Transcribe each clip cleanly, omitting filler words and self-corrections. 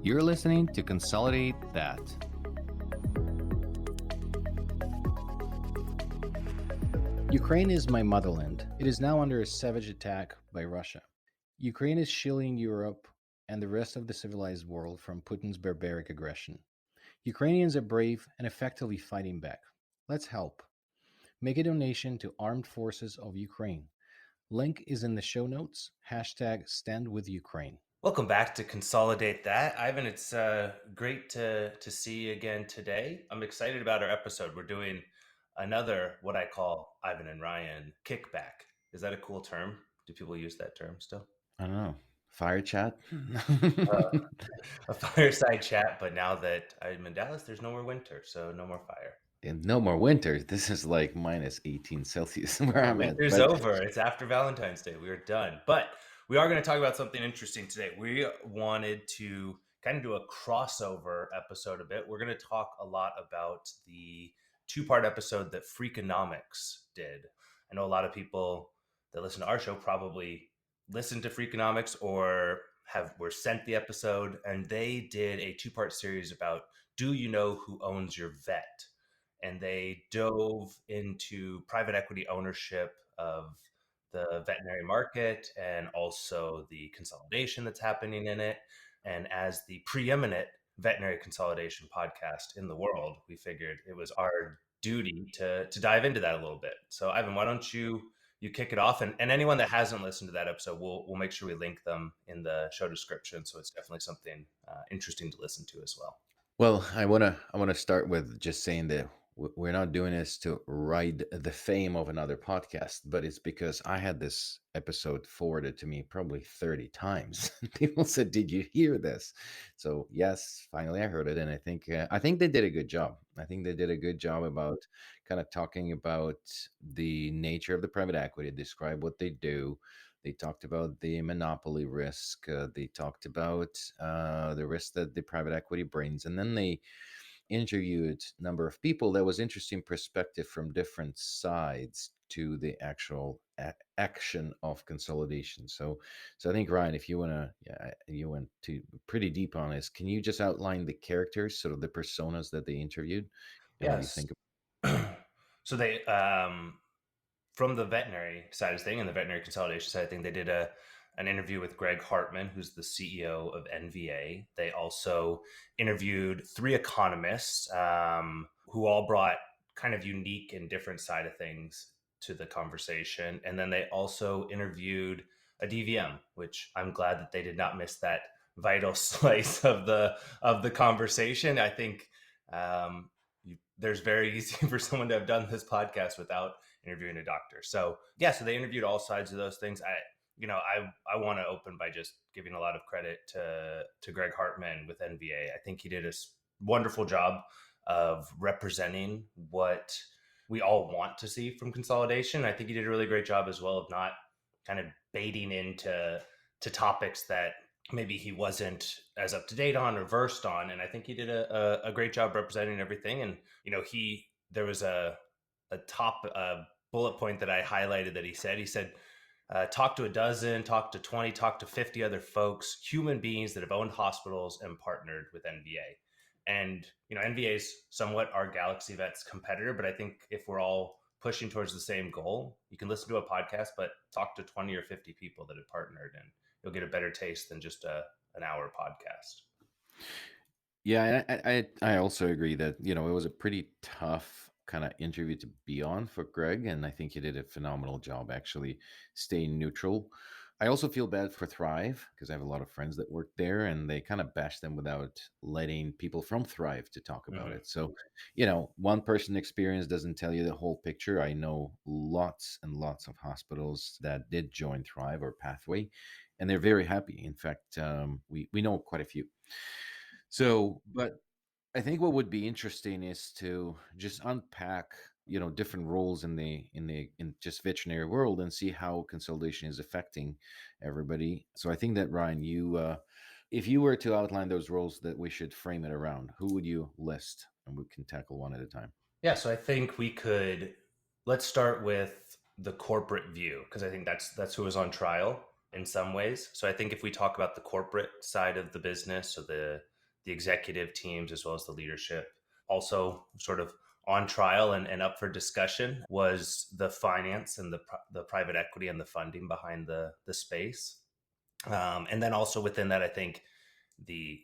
You're listening to Consolidate That. Ukraine is my motherland. It is now under a savage attack by Russia. Ukraine is shielding Europe and the rest of the civilized world from Putin's barbaric aggression. Ukrainians are brave and effectively fighting back. Let's help. Make a donation to Armed Forces of Ukraine. Link is in the show notes. Hashtag Stand with Ukraine. Welcome back to Consolidate That. Ivan, it's great to see you again today. I'm excited about our episode. We're doing another, what I call Ivan and Ryan kickback. Is that a cool term? Do people use that term still? I don't know. Fire chat? A fireside chat, but now that I'm in Dallas, there's no more winter, so no more fire. And no more winter. This is like minus 18 Celsius where I'm at. Winter's But over. It's after Valentine's Day. We are done. But we are going to talk about something interesting today. We wanted to kind of do a crossover episode a bit. We're going to talk a lot about the two-part episode that Freakonomics did. I know a lot of people that listen to our show probably listened to Freakonomics or were sent the episode, and they did a two-part series about do you know who owns your vet? And they dove into private equity ownership of the veterinary market and also the consolidation that's happening in it. And as the preeminent veterinary consolidation podcast in the world, we figured it was our duty to dive into that a little bit. So Ivan, why don't you kick it off? And anyone that hasn't listened to that episode, we'll make sure we link them in the show description. So it's definitely something interesting to listen to as well. well, I wanna start with just saying that we're not doing this to ride the fame of another podcast, but it's because I had this episode forwarded to me probably 30 times. People said, "Did you hear this?" So yes, finally I heard it, and I think they did a good job. I think they did a good job about kind of talking about the nature of the private equity, describe what they do. They talked about the monopoly risk. They talked about the risk that the private equity brings, and then they interviewed a number of people. That was interesting perspective from different sides to the actual action of consolidation. So I think Ryan, if you wanna, yeah, you went to pretty deep on this. Can you just outline the characters, sort of the personas that they interviewed, and what do you Yes. think? So they from the veterinary side of thing and the veterinary consolidation side of thing, they did an interview with Greg Hartman, who's the CEO of NVA. They also interviewed three economists who all brought kind of unique and different side of things to the conversation. And then they also interviewed a DVM, which I'm glad that they did not miss that vital slice of the conversation. I think there's very easy for someone to have done this podcast without interviewing a doctor. So yeah, so they interviewed all sides of those things. I want to open by just giving a lot of credit to Greg Hartman with NVA. I think he did a wonderful job of representing what we all want to see from consolidation. I think he did a really great job as well of not kind of baiting into topics that maybe he wasn't as up to date on or versed on. And I think he did a great job representing everything. And, there was a top bullet point that I highlighted that he said, talk to a dozen, talk to 20, talk to 50 other folks, human beings that have owned hospitals and partnered with NVA. And, NVA is somewhat our Galaxy Vets competitor, but I think if we're all pushing towards the same goal, you can listen to a podcast, but talk to 20 or 50 people that have partnered, and you'll get a better taste than just an hour podcast. Yeah, I also agree that it was a pretty tough kind of interview to be on for Greg, and I think he did a phenomenal job actually staying neutral. I also feel bad for Thrive because I have a lot of friends that work there, and they kind of bash them without letting people from Thrive to talk about Mm-hmm. it. So, one person experience doesn't tell you the whole picture. I know lots and lots of hospitals that did join Thrive or Pathway, and they're very happy. In fact, we know quite a few. So, but I think what would be interesting is to just unpack, different roles in just veterinary world and see how consolidation is affecting everybody. So I think that Ryan, if you were to outline those roles that we should frame it around, who would you list? And we can tackle one at a time. Yeah, so I think let's start with the corporate view, because I think that's who was on trial. in some ways. So I think if we talk about the corporate side of the business, so the executive teams as well as the leadership, also sort of on trial and up for discussion was the finance and the private equity and the funding behind the space. And then also within that, I think the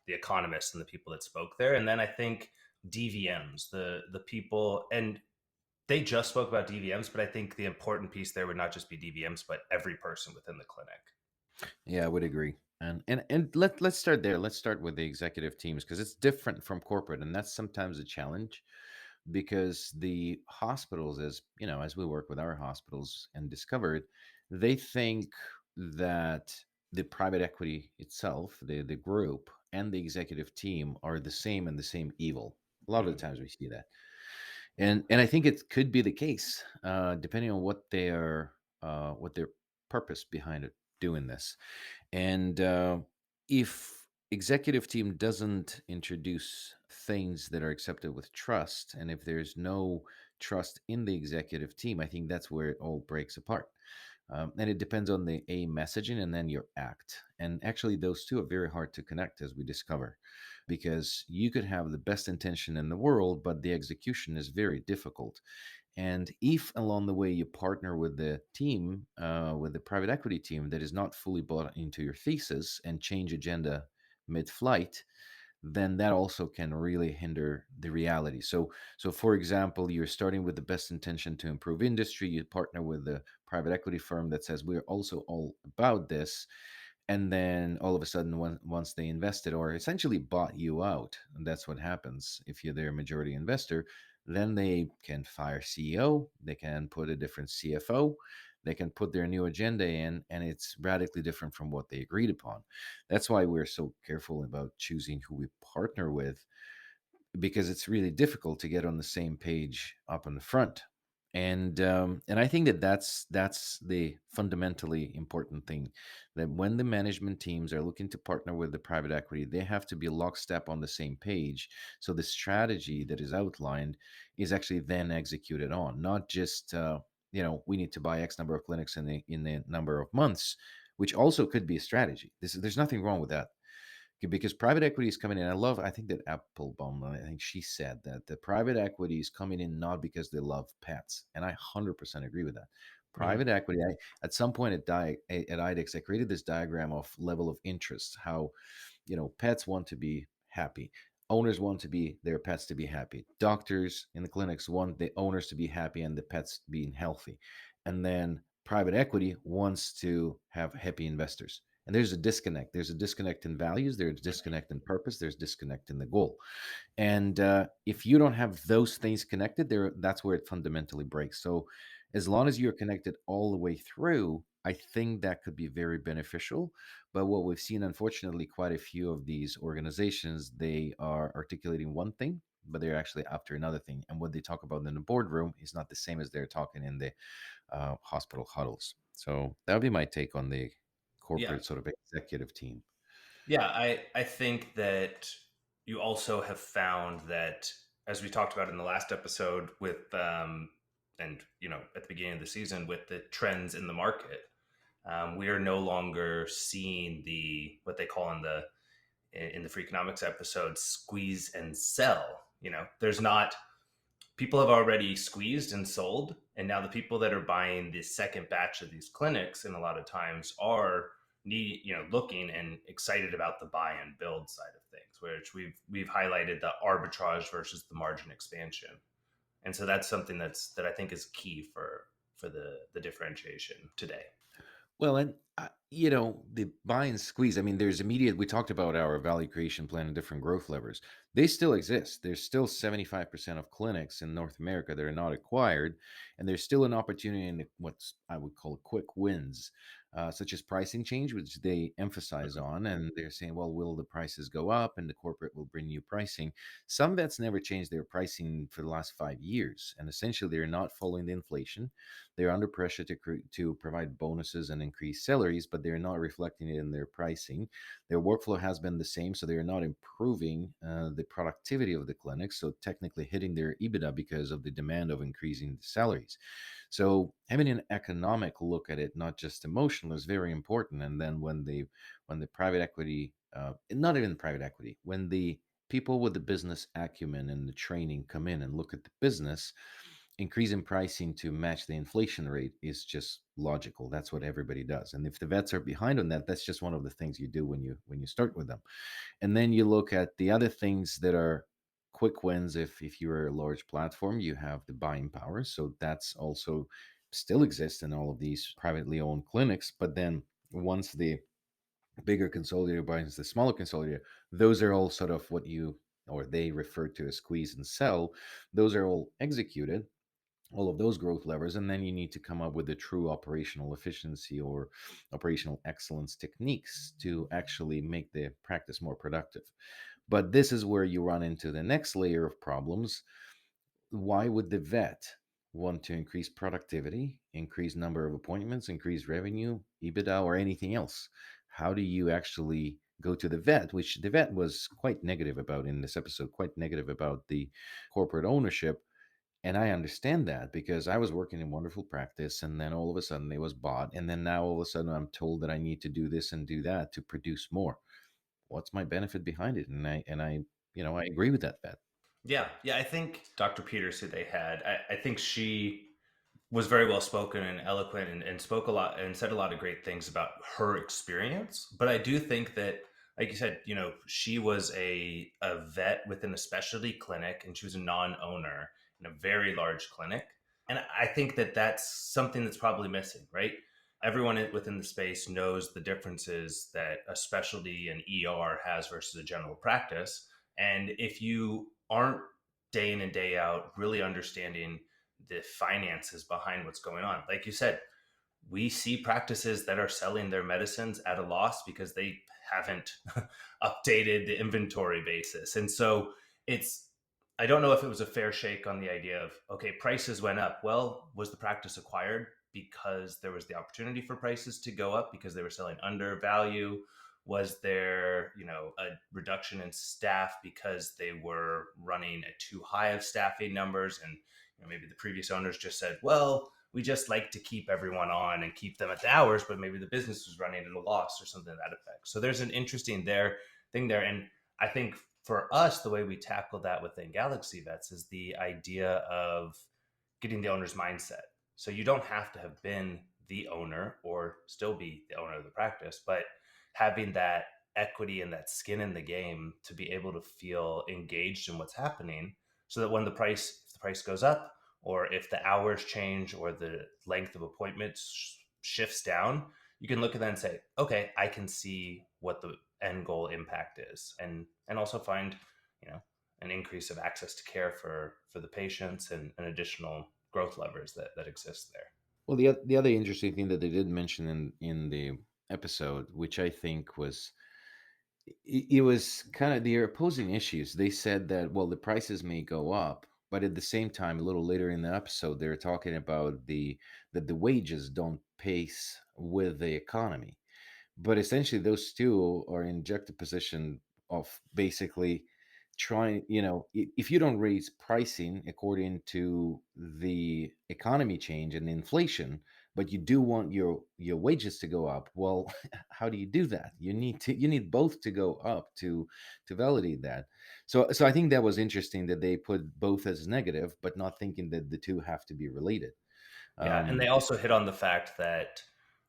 economists and the people that spoke there, and then I think DVMs, the people, and they just spoke about DVMs, but I think the important piece there would not just be DVMs, but every person within the clinic. Yeah, I would agree. And let's start there. Let's start with the executive teams because it's different from corporate, and that's sometimes a challenge because the hospitals, as you know, as we work with our hospitals and discovered, they think that the private equity itself, the group, and the executive team are the same and the same evil. A lot of the Mm, times we see that, and I think it could be the case, depending on what their purpose behind it doing this. And if executive team doesn't introduce things that are accepted with trust, and if there's no trust in the executive team, I think that's where it all breaks apart. And it depends on the a messaging and then your act. And actually, those two are very hard to connect, as we discover, because you could have the best intention in the world, but the execution is very difficult. And if along the way you partner with the team, with the private equity team that is not fully bought into your thesis and change agenda mid flight, then that also can really hinder the reality. So for example, you're starting with the best intention to improve industry, you partner with the private equity firm that says we're also all about this, and then all of a sudden once they invested or essentially bought you out, and that's what happens if you're their majority investor, then they can fire CEO, they can put a different CFO, they can put their new agenda in, and it's radically different from what they agreed upon. That's why we're so careful about choosing who we partner with, because it's really difficult to get on the same page up in the front. And I think that that's the fundamentally important thing, that when the management teams are looking to partner with the private equity, they have to be lockstep on the same page. So the strategy that is outlined is actually then executed on, not just we need to buy X number of clinics in the number of months, which also could be a strategy. There's nothing wrong with that, because private equity is coming in. I think that Applebaum, I think she said that the private equity is coming in not because they love pets. And I 100% agree with that. mm, Private equity, at some point at IDEX, I created this diagram of level of interest, how, pets want to be happy. Owners want to be their pets to be happy. Doctors in the clinics want the owners to be happy and the pets being healthy. And then private equity wants to have happy investors. And there's a disconnect. There's a disconnect in values. There's a disconnect in purpose. There's disconnect in the goal. And if you don't have those things connected, that's where it fundamentally breaks. So, as long as you're connected all the way through, I think that could be very beneficial. But what we've seen, unfortunately, quite a few of these organizations, they are articulating one thing, but they're actually after another thing. And what they talk about in the boardroom is not the same as they're talking in the hospital huddles. So that would be my take on the yeah, corporate sort of executive team. yeah. I think that you also have found that, as we talked about in the last episode, with and at the beginning of the season with the trends in the market, we are no longer seeing the what they call in the Freakonomics episode squeeze and sell. There's not people have already squeezed and sold, and now the people that are buying the second batch of these clinics and a lot of times are looking and excited about the buy and build side of things, which we've highlighted the arbitrage versus the margin expansion. And so that's something that I think is key for the differentiation today. Well, and the buy and squeeze. I mean, there's immediate. We talked about our value creation plan and different growth levers. They still exist. There's still 75% of clinics in North America that are not acquired, and there's still an opportunity in what's I would call quick wins, such as pricing change, which they emphasize Mhm. on. And they're saying, well, will the prices go up? And the corporate will bring new pricing. Some vets never changed their pricing for the last 5 years, and essentially they're not following the inflation. They're under pressure to provide bonuses and increase salaries, but they're not reflecting it in their pricing. Their workflow has been the same, so they're not improving the productivity of the clinic. So technically hitting their EBITDA because of the demand of increasing the salaries. So having an economic look at it, not just emotional, is very important. And then when the private equity, not even private equity, when the people with the business acumen and the training come in and look at the business, increasing pricing to match the inflation rate is just logical. That's what everybody does. And if the vets are behind on that, that's just one of the things you do when you start with them. And then you look at the other things that are quick wins. If you're a large platform, you have the buying power, so that's also still exists in all of these privately owned clinics. But then once the bigger consolidator buys the smaller consolidator, those are all sort of what you or they refer to as squeeze and sell. Those are all executed, all of those growth levers, and then you need to come up with the true operational efficiency or operational excellence techniques to actually make the practice more productive. But this is where you run into the next layer of problems. Why would the vet want to increase productivity, increase number of appointments, increase revenue, EBITDA, or anything else? How do you actually go to the vet, which the vet was quite negative about in this episode, quite negative about the corporate ownership? And I understand that because I was working in wonderful practice, and then all of a sudden it was bought, and then now all of a sudden I'm told that I need to do this and do that to produce more. What's my benefit behind it? And I agree with that vet. Yeah, yeah. I think Dr. Peters, who they had, I think she was very well spoken and eloquent, and spoke a lot and said a lot of great things about her experience. But I do think that, like you said, she was a vet within a specialty clinic, and she was a non-owner in a very large clinic. And I think that that's something that's probably missing, right? Everyone within the space knows the differences that a specialty and ER has versus a general practice. And if you aren't day in and day out really understanding the finances behind what's going on, like you said, we see practices that are selling their medicines at a loss because they haven't updated the inventory basis. And so it's, I don't know if it was a fair shake on the idea of, okay, prices went up. Well, was the practice acquired because there was the opportunity for prices to go up because they were selling under value? Was there, a reduction in staff because they were running at too high of staffing numbers? And maybe the previous owners just said, well, we just like to keep everyone on and keep them at the hours, but maybe the business was running at a loss or something to that effect. So there's an interesting thing there. And I think for us, the way we tackle that within Galaxy Vets is the idea of getting the owner's mindset. So you don't have to have been the owner or still be the owner of the practice, but having that equity and that skin in the game to be able to feel engaged in what's happening, so that when if the price goes up, or if the hours change, or the length of appointments shifts down, you can look at that and say, okay, I can see what the end goal impact is, and also find, you know, an increase of access to care for the patients, and additional growth levers that exist there. Well, the other interesting thing that they did mention in the episode, which I think was it was kind of the opposing issues. They said that, well, the prices may go up, but at the same time, a little later in the episode, they're talking about the wages don't pace with the economy. But essentially, those two are in juxtaposition of basically trying, if you don't raise pricing according to the economy change and inflation, but you do want your wages to go up, well, how do you do that? You need both to go up to validate that. So I think that was interesting that they put both as negative, but not thinking that the two have to be related. Yeah, and they um also hit on the fact that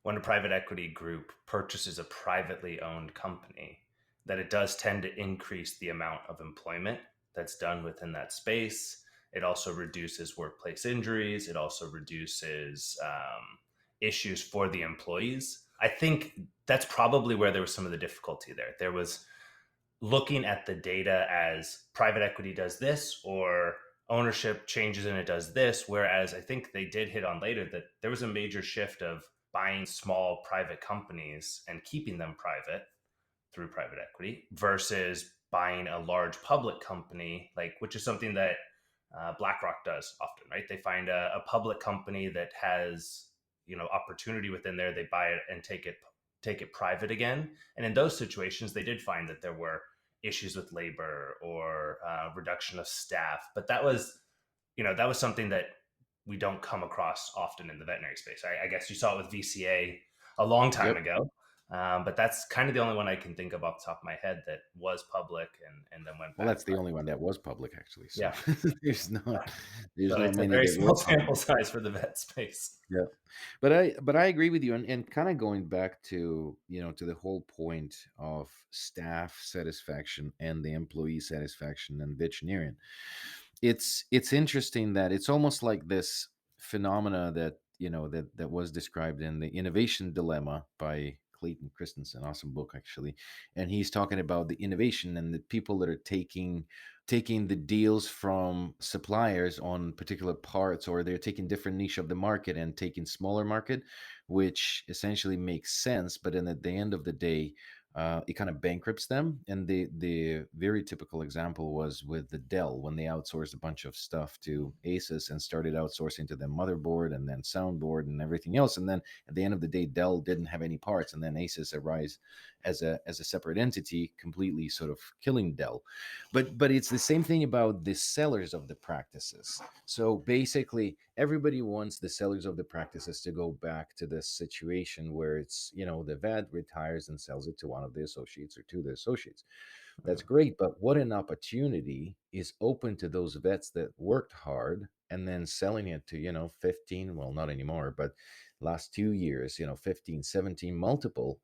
when a private equity group purchases a privately owned company, that it does tend to increase the amount of employment that's done within that space. It also reduces workplace injuries. It also reduces issues for the employees. I think that's probably where there was some of the difficulty there. There was looking at the data as private equity does this, or ownership changes and it does this. Whereas I think they did hit on later that there was a major shift of buying small private companies and keeping them private through private equity versus buying a large public company, like, which is something that BlackRock does often, right? They find a public company that has, opportunity within there. They buy it and take it private again. And in those situations, they did find that there were issues with labor or reduction of staff. But that was something that we don't come across often in the veterinary space. I guess you saw it with VCA a long time Yep. ago, but that's kind of the only one I can think of off the top of my head that was public and then went Well, back that's the private. only one that was public, actually. So Yeah, there's not there's so not it's a many very that were small sample public. size for the vet space. Yeah. But I agree with you, and kind of going back to, to the whole point of staff satisfaction and the employee satisfaction and veterinarian. It's interesting that it's almost like this phenomena that, that was described in The Innovation Dilemma by Clayton Christensen, awesome book actually. And he's talking about the innovation and the people that are taking the deals from suppliers on particular parts, or they're taking different niche of the market and taking smaller market, which essentially makes sense. But then at the end of the day, it kind of bankrupts them. And the very typical example was with the Dell, when they outsourced a bunch of stuff to Asus and started outsourcing to them motherboard and then soundboard and everything else. And then at the end of the day, Dell didn't have any parts, and then Asus arise as a separate entity, completely sort of killing Dell. But it's the same thing about the sellers of the practices. So basically, everybody wants the sellers of the practices to go back to this situation where it's, the vet retires and sells it to one of the associates or to the associates. That's Mhm. great, but what an opportunity is open to those vets that worked hard and then selling it to, 15, well, not anymore, but last 2 years, 15, 17 multiple.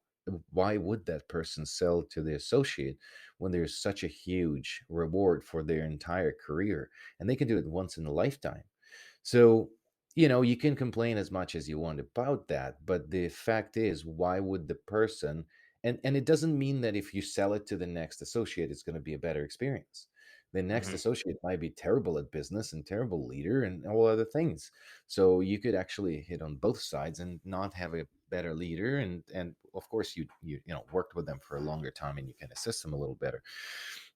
Why would that person sell to the associate when there's such a huge reward for their entire career? And they can do it once in a lifetime. So, you can complain as much as you want about that, but the fact is, why would the person, and it doesn't mean that if you sell it to the next associate, it's going to be a better experience. The next Mhm. associate might be terrible at business and terrible leader and all other things. So you could actually hit on both sides and not have a better leader, and of course you worked with them for a longer time and you can assist them a little better.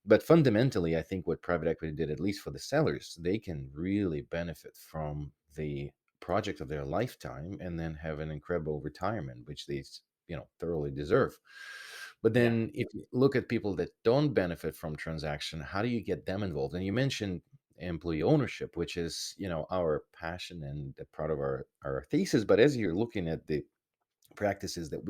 But fundamentally, I think what private equity did, at least for the sellers, they can really benefit from the project of their lifetime and then have an incredible retirement, which they, thoroughly deserve. But Yeah. then if you look at people that don't benefit from transaction, how do you get them involved? And you mentioned employee ownership, which is, our passion and a part of our thesis. But as you're looking at the practices that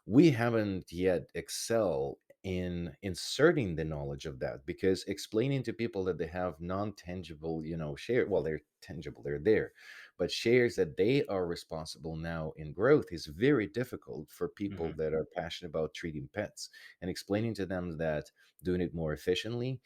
we haven't yet excel in inserting the knowledge of that, because explaining to people that they have non-tangible, share, well, they're tangible, they're there, but shares that they are responsible now in growth is very difficult for people Mhm. that are passionate about treating pets. And explaining to them that doing it more efficiently,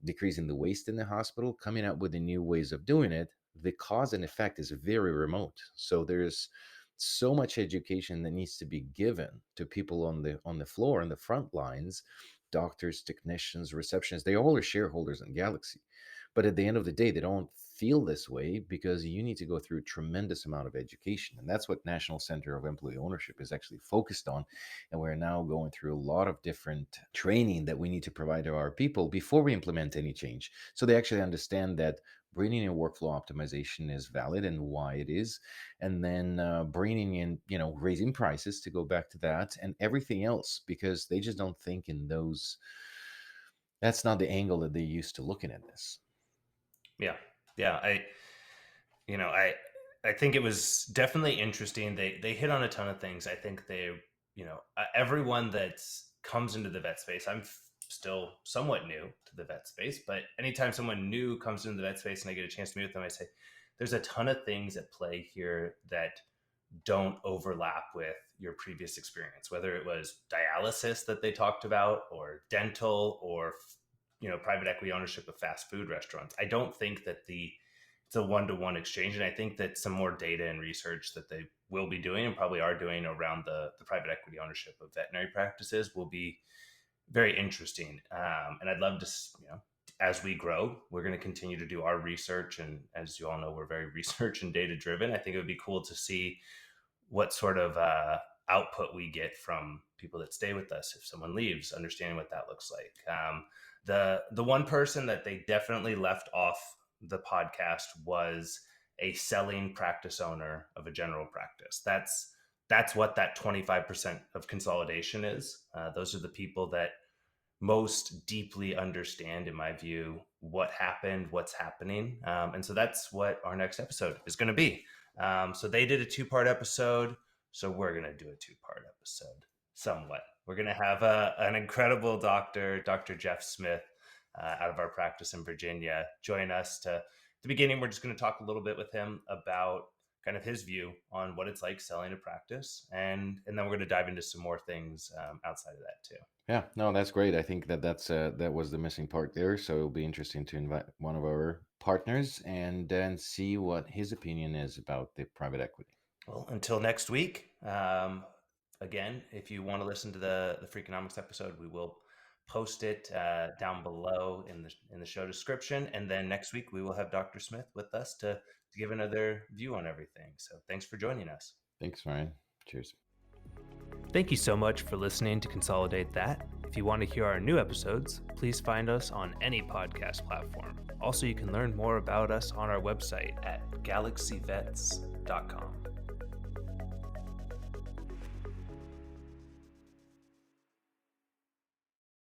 decreasing the waste in the hospital, coming up with the new ways of doing it, the cause and effect is very remote. So there's so much education that needs to be given to people on the floor, on the front lines, doctors, technicians, receptionists. They all are shareholders in Galaxy, but at the end of the day, they don't feel this way because you need to go through a tremendous amount of education. And that's what National Center of Employee Ownership is actually focused on. And we're now going through a lot of different training that we need to provide to our people before we implement any change, so they actually understand that bringing in workflow optimization is valid and why it is. And then bringing in, raising prices, to go back to that, and everything else, because they just don't think in those. That's not the angle that they're used to looking at this. Yeah. Yeah. You know, I think it was definitely interesting. They hit on a ton of things. I think everyone that comes into the vet space. Still somewhat new to the vet space, but anytime someone new comes into the vet space and I get a chance to meet with them, I say there's a ton of things at play here that don't overlap with your previous experience, whether it was dialysis that they talked about, or dental, or private equity ownership of fast food restaurants. I don't think that it's a one-to-one exchange, and I think that some more data and research that they will be doing and probably are doing around the private equity ownership of veterinary practices will be very interesting. And I'd love to, as we grow, we're going to continue to do our research. And as you all know, we're very research and data driven. I think it would be cool to see what sort of output we get from people that stay with us if someone leaves, understanding what that looks like. The one person that they definitely left off the podcast was a selling practice owner of a general practice. That's what that 25% of consolidation is. Those are the people that most deeply understand, in my view, what happened, what's happening. And so that's what our next episode is going to be. So they did a 2-part episode. So we're going to do a 2-part episode somewhat. We're going to have an incredible doctor, Dr. Jeff Smith, out of our practice in Virginia, join us to the beginning. We're just going to talk a little bit with him about kind of his view on what it's like selling a practice. And then we're going to dive into some more things outside of that too. Yeah, no, that's great. I think that was the missing part there. So it'll be interesting to invite one of our partners and then see what his opinion is about the private equity. Well, until next week. Again, if you want to listen to the Freakonomics episode, we will post it down below in the show description. And then next week we will have Dr. Smith with us to give another view on everything. So thanks for joining us. Thanks, Ryan. Cheers. Thank you so much for listening to Consolidate That. If you want to hear our new episodes, please find us on any podcast platform. Also, you can learn more about us on our website at galaxyvets.com.